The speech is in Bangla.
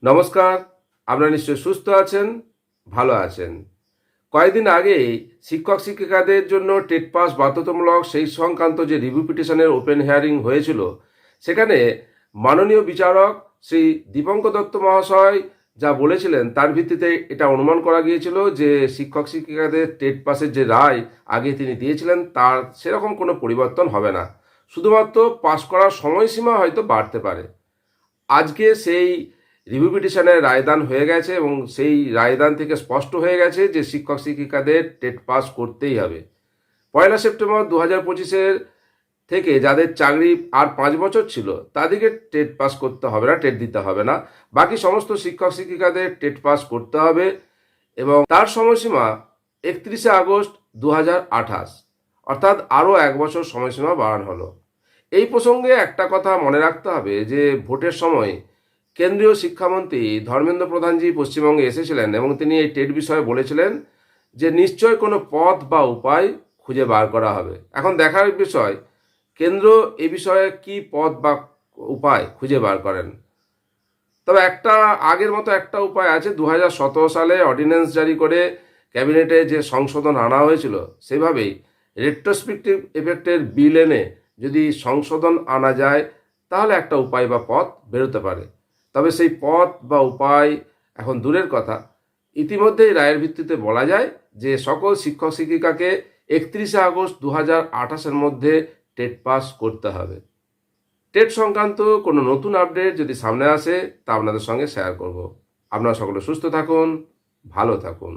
নমস্কার। আপনারা নিশ্চয়ই সুস্থ আছেন, ভালো আছেন। কয়েকদিন আগেই শিক্ষক শিক্ষিকাদের জন্য টেট পাস বাধ্যতামূলক সেই সংক্রান্ত যে রিভিউ পিটিশনের ওপেন হিয়ারিং হয়েছিল, সেখানে মাননীয় বিচারক শ্রী দীপঙ্কর দত্ত মহাশয় যা বলেছিলেন তার ভিত্তিতে এটা অনুমান করা গিয়েছিল যে শিক্ষক শিক্ষিকাদের টেট পাসের যে রায় আগে তিনি দিয়েছিলেন তার সেরকম কোনো পরিবর্তন হবে না, শুধুমাত্র পাস করার সময়সীমা হয়তো বাড়তে পারে। আজকে সেই রিভিউ পিটিশনের রায়দান হয়ে গেছে এবং সেই রায়দান থেকে স্পষ্ট হয়ে গেছে যে শিক্ষক শিক্ষিকাদের টেট পাস করতেই হবে। 1 সেপ্টেম্বর 2025 থেকে যাদের চাকরি আর 5 বছর ছিল তাদেরকে টেট পাস করতে হবে না, টেট দিতে হবে না। বাকি সমস্ত শিক্ষক শিক্ষিকাদের টেট পাস করতে হবে এবং তার সময়সীমা 31 আগস্ট 2028, অর্থাৎ আরও 1 বছর সময়সীমা বাড়ানো হলো। এই প্রসঙ্গে একটা কথা মনে রাখতে হবে যে ভোটের সময় কেন্দ্রীয় শিক্ষামন্ত্রী ধর্মেন্দ্র প্রধানজি পশ্চিমবঙ্গে এসেছিলেন এবং তিনি এই টেট বিষয়ে বলেছিলেন যে নিশ্চয় কোনো পথ বা উপায় খুঁজে বার করা হবে। এখন দেখার বিষয় কেন্দ্র এ বিষয়ে কি পথ বা উপায় খুঁজে বার করেন। তবে একটা আগের মতো একটা উপায় আছে। 2017 সালে অর্ডিন্যান্স জারি করে ক্যাবিনেটে যে সংশোধন আনা হয়েছিল সেভাবেই রেট্রোস্পেক্টিভ এফেক্টের বিল এনে যদি সংশোধন আনা যায় তাহলে একটা উপায় বা পথ বেরোতে পারে। তবে সেই পথ বা উপায় এখন দূরের কথা। ইতিমধ্যেই রায়ের ভিত্তিতে বলা যায় যে সকল শিক্ষক শিক্ষিকাকে 31 আগস্ট 2028 মধ্যে টেট পাস করতে হবে। টেট সংক্রান্ত কোনো নতুন আপডেট যদি সামনে আসে তা আপনাদের সঙ্গে শেয়ার করব। আপনারা সকলে সুস্থ থাকুন, ভালো থাকুন।